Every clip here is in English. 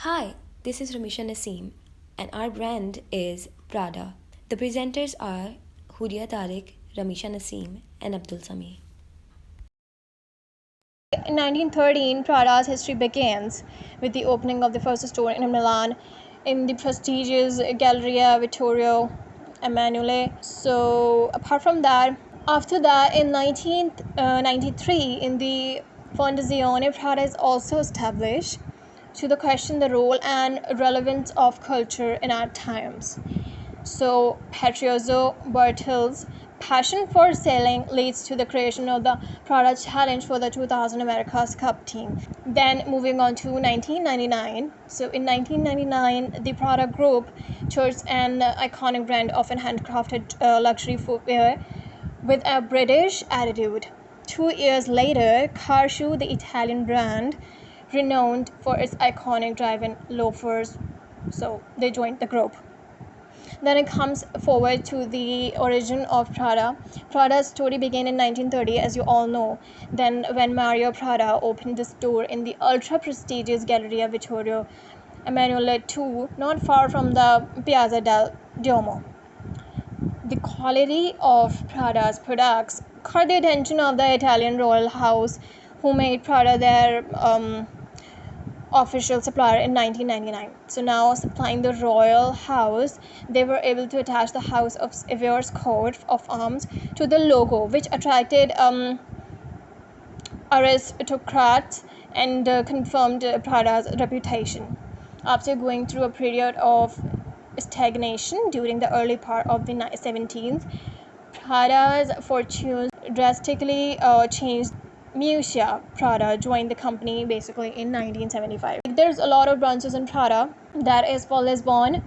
Hi, this is Ramisha Naseem, and our brand is Prada. The presenters are Hudia Tariq, Ramisha Naseem, and Abdul Sami. In 1913, Prada's history begins with the opening of the first store in Milan in the prestigious Galleria Vittorio Emanuele. So, apart from that, after that, in 1993, in the Fondazione, Prada is also established to question the role and relevance of culture in our times. So, Patrizio Bertel's passion for sailing leads to the creation of the Prada Challenge for the 2000 America's Cup team. Then, moving on to 1999. So, in 1999, the Prada Group chose an iconic brand of handcrafted luxury footwear with a British attitude. 2 years later, Car Shoe, the Italian brand, renowned for its iconic drive-in loafers, so they joined the group. Then it comes forward to the origin of Prada. Prada's story began in 1930, as you all know. Then, when Mario Prada opened the store in the ultra prestigious Galleria Vittorio Emanuele II, not far from the Piazza del Duomo. The quality of Prada's products caught the attention of the Italian royal house, who made Prada their official supplier in 1999. So now, supplying the royal house, they were able to attach the House of Savoy's coat of arms to the logo, which attracted aristocrats and confirmed Prada's reputation. After going through a period of stagnation during the early part of the 17th, Prada's fortunes drastically changed. Miuccia Prada joined the company basically in 1975. There's a lot of branches in Prada. That is for Lisbon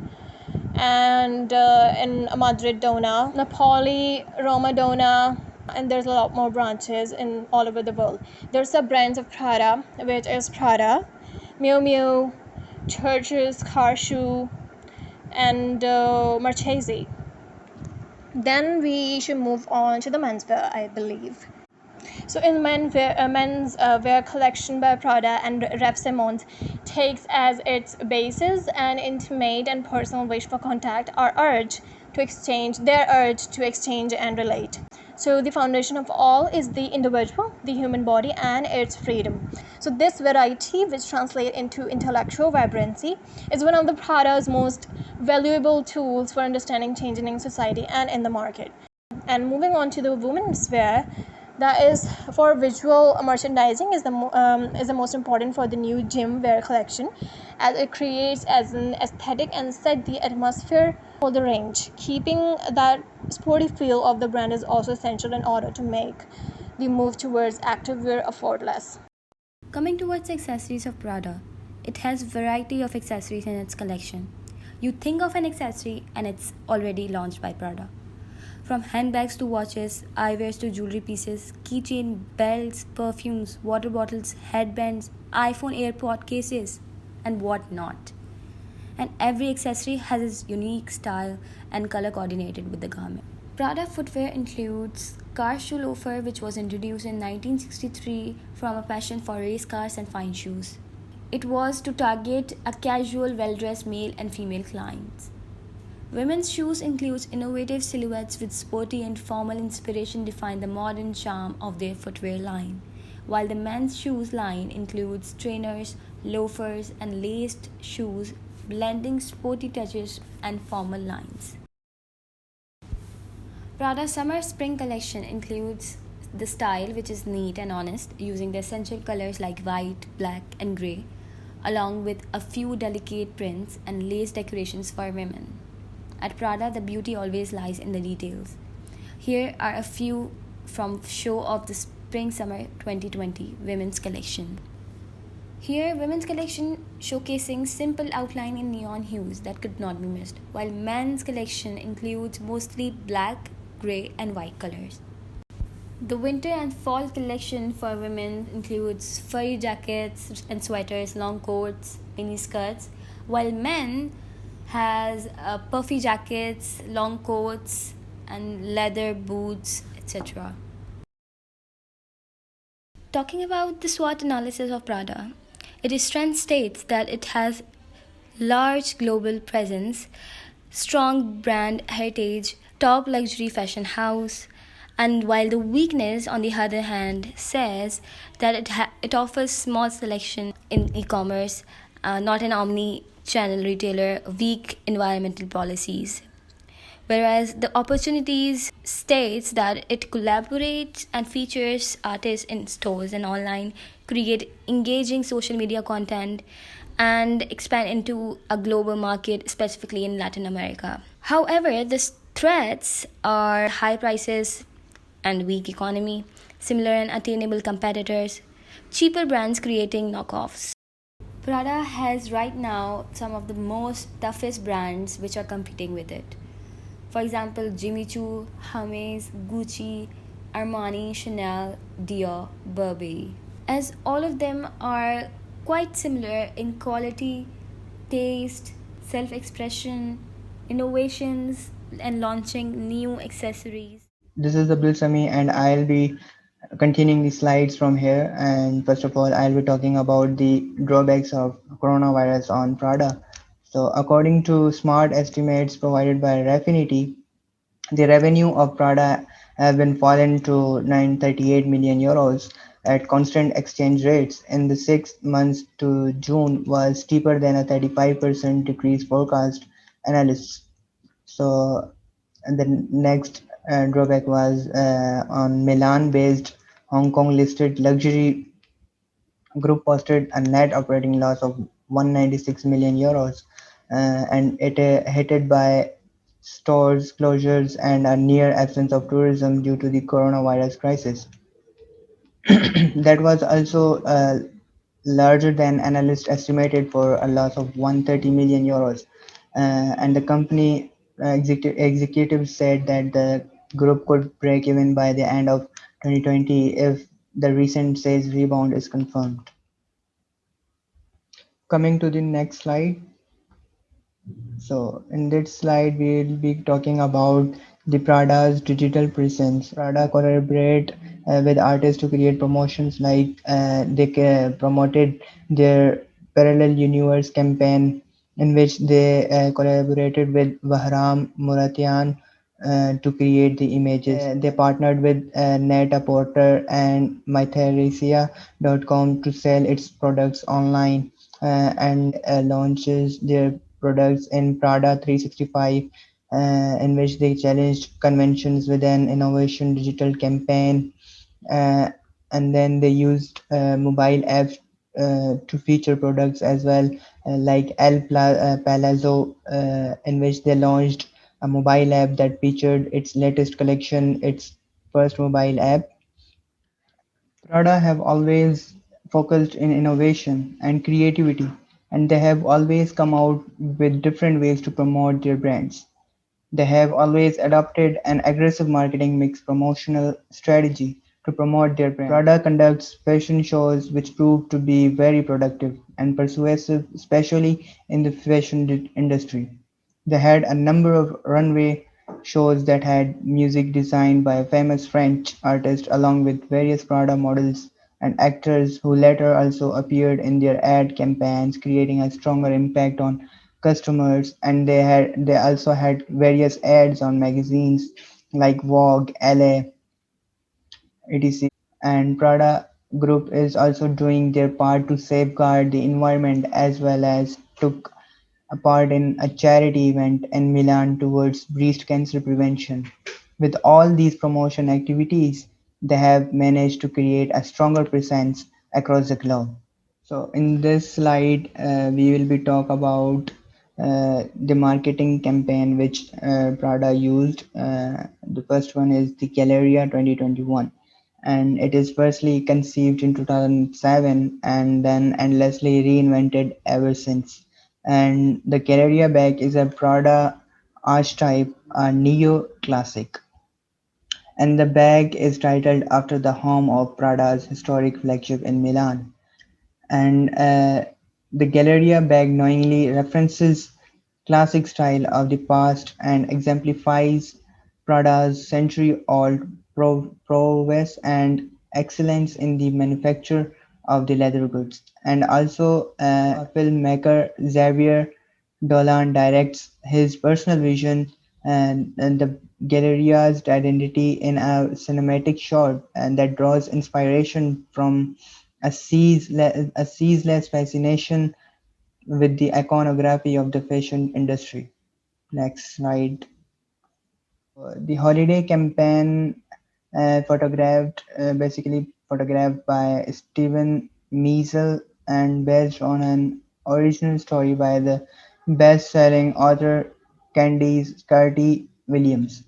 and in Madrid Dona, Napoli, Roma Dona, and there's a lot more branches in all over the world. There's sub brands of Prada, which is Prada, Miu Miu, Churches, Car Shoe, and Marchese. Then we should move on to the menswear, I believe. So in men's wear collection by Prada and Raf Simons takes as its basis an intimate and personal wish for contact, their urge to exchange and relate. So the foundation of all is the individual, the human body, and its freedom. So this variety, which translates into intellectual vibrancy, is one of the Prada's most valuable tools for understanding changing society and in the market. And moving on to the women's wear, that is for visual merchandising is the most important for the new gym wear collection, as it creates as an aesthetic and set the atmosphere for the range. Keeping that sporty feel of the brand is also essential in order to make the move towards activewear effortless. Coming towards the accessories of Prada, it has variety of accessories in its collection. You think of an accessory and it's already launched by Prada. From handbags to watches, eyewears to jewelry pieces, keychain, belts, perfumes, water bottles, headbands, iPhone AirPod cases, and what not. And every accessory has its unique style and color coordinated with the garment. Prada footwear includes car shoe loafer, which was introduced in 1963 from a passion for race cars and fine shoes. It was to target a casual, well-dressed male and female clients. Women's shoes include innovative silhouettes with sporty and formal inspiration define the modern charm of their footwear line, while the men's shoes line includes trainers, loafers, and laced shoes, blending sporty touches and formal lines. Prada Summer Spring collection includes the style, which is neat and honest, using the essential colors like white, black, and grey, along with a few delicate prints and lace decorations for women. At Prada, the beauty always lies in the details. Here are a few from show of the Spring Summer 2020 women's collection. Here, women's collection showcasing simple outline in neon hues that could not be missed, while men's collection includes mostly black, grey, and white colors. The winter and fall collection for women includes furry jackets and sweaters, long coats, mini skirts, while men has puffy jackets, long coats, and leather boots, etc. Talking about the SWOT analysis of Prada, its strength states that it has large global presence, strong brand heritage, top luxury fashion house, and while the weakness, on the other hand, says that it offers small selection in e-commerce, not an omni-channel retailer, weak environmental policies. Whereas the opportunities states that it collaborates and features artists in stores and online, create engaging social media content, and expand into a global market, specifically in Latin America. However, the threats are high prices and weak economy, similar and attainable competitors, cheaper brands creating knockoffs. Prada has right now some of the most toughest brands which are competing with it. For example, Jimmy Choo, Hermes, Gucci, Armani, Chanel, Dior, Burberry. As all of them are quite similar in quality, taste, self expression, innovations, and launching new accessories. This is Abdul Sami, and I'll be continuing the slides from here. And first of all, I'll be talking about the drawbacks of coronavirus on Prada. So, according to smart estimates provided by Raffinity, the revenue of Prada has been fallen to 938 million euros at constant exchange rates in the 6 months to June was steeper than a 35% decrease forecast analysts. So and the next drawback was on Milan-based Hong Kong-listed luxury group posted a net operating loss of 196 million euros, and it hit by stores closures and a near absence of tourism due to the coronavirus crisis. That was also larger than analysts estimated for a loss of 130 million euros. And the company executives said that the group could break even by the end of 2020 if the recent sales rebound is confirmed. Coming to the next slide. So in this slide, we'll be talking about the Prada's digital presence. Prada collaborate with artists to create promotions like they promoted their parallel universe campaign in which they collaborated with Bahram Muratian to create the images. They partnered with Net-a-Porter and MyTheresia.com to sell its products online, and launches their products in Prada 365, in which they challenged conventions with an innovation digital campaign. Uh, and then they used mobile apps to feature products as well, like Palazzo, in which they launched a mobile app that featured its latest collection, its first mobile app. Prada have always focused in innovation and creativity, and they have always come out with different ways to promote their brands. They have always adopted an aggressive marketing mix promotional strategy to promote their brand. Prada conducts fashion shows which prove to be very productive and persuasive, especially in the fashion industry. They had a number of runway shows that had music designed by a famous French artist along with various Prada models and actors who later also appeared in their ad campaigns, creating a stronger impact on customers. And they also had various ads on magazines like Vogue, LA, etc. And Prada Group is also doing their part to safeguard the environment as well as took a part in a charity event in Milan towards breast cancer prevention. With all these promotion activities, they have managed to create a stronger presence across the globe. So in this slide, we will be talk about the marketing campaign which Prada used. The first one is the Galleria 2021, and it is firstly conceived in 2007 and then endlessly reinvented ever since. And the Galleria bag is a Prada archetype, a neo-classic, and the bag is titled after the home of Prada's historic flagship in Milan. And the Galleria bag knowingly references classic style of the past and exemplifies Prada's century-old prowess and excellence in the manufacture of the leather goods. And also, filmmaker Xavier Dolan directs his personal vision and the Galleria's identity in a cinematic shot and that draws inspiration from a ceaseless fascination with the iconography of the fashion industry. Next slide. The holiday campaign basically photographed by Steven Meisel and based on an original story by the best-selling author Candice Carty Williams.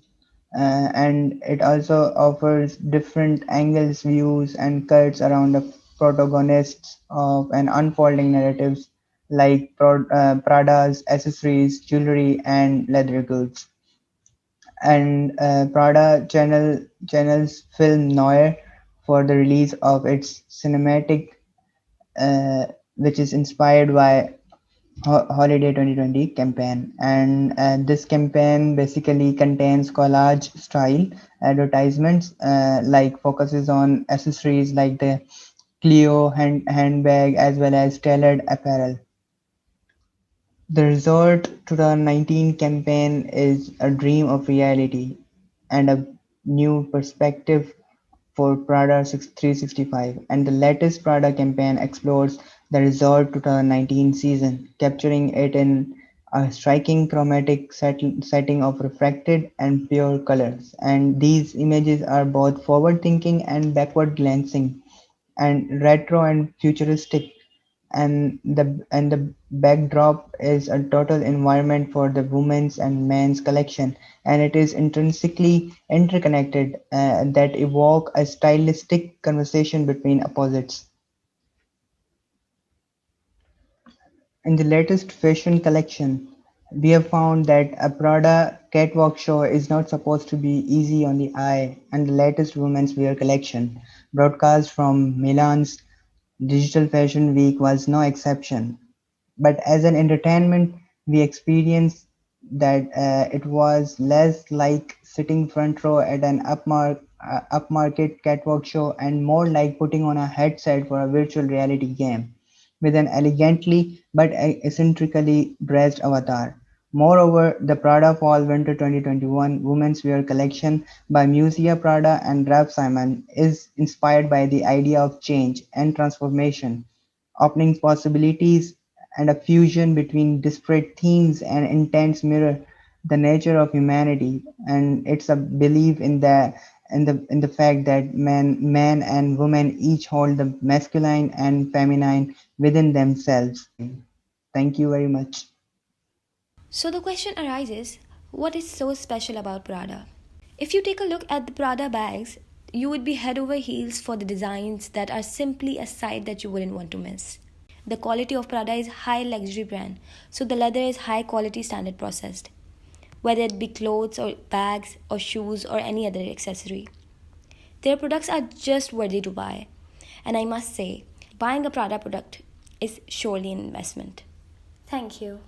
And it also offers different angles, views, and cuts around the protagonists of an unfolding narratives like Prada's accessories, jewelry, and leather goods and Prada channels film noir for the release of its cinematic, uh, which is inspired by Holiday 2020 campaign. And this campaign basically contains collage style advertisements, like focuses on accessories like the Clio handbag as well as tailored apparel. The Resort 2019 campaign is a dream of reality and a new perspective for Prada 365, and the latest Prada campaign explores the Resort 2019 season, capturing it in a striking chromatic setting of reflected and pure colors. And these images are both forward-thinking and backward-glancing, and retro and futuristic, and the backdrop is a total environment for the women's and men's collection, and it is intrinsically interconnected, that evoke a stylistic conversation between opposites. In the latest fashion collection, we have found that a Prada catwalk show is not supposed to be easy on the eye, and the latest women's wear collection, broadcast from Milan's Digital Fashion Week, was no exception. But as an entertainment, we experienced that it was less like sitting front row at an upmarket catwalk show and more like putting on a headset for a virtual reality game with an elegantly but eccentrically dressed avatar. Moreover, the Prada Fall Winter 2021 women's wear collection by Musea Prada and Ralph Simon is inspired by the idea of change and transformation, opening possibilities and a fusion between disparate themes and intents mirror the nature of humanity, and it's a belief in the fact that man and woman each hold the masculine and feminine within themselves. Thank you very much. So the question arises, what is so special about Prada? If you take a look at the Prada bags, you would be head over heels for the designs that are simply a sight that you wouldn't want to miss. The quality of Prada is high luxury brand, so the leather is high quality standard processed, whether it be clothes or bags or shoes or any other accessory. Their products are just worthy to buy. And I must say, buying a Prada product is surely an investment. Thank you.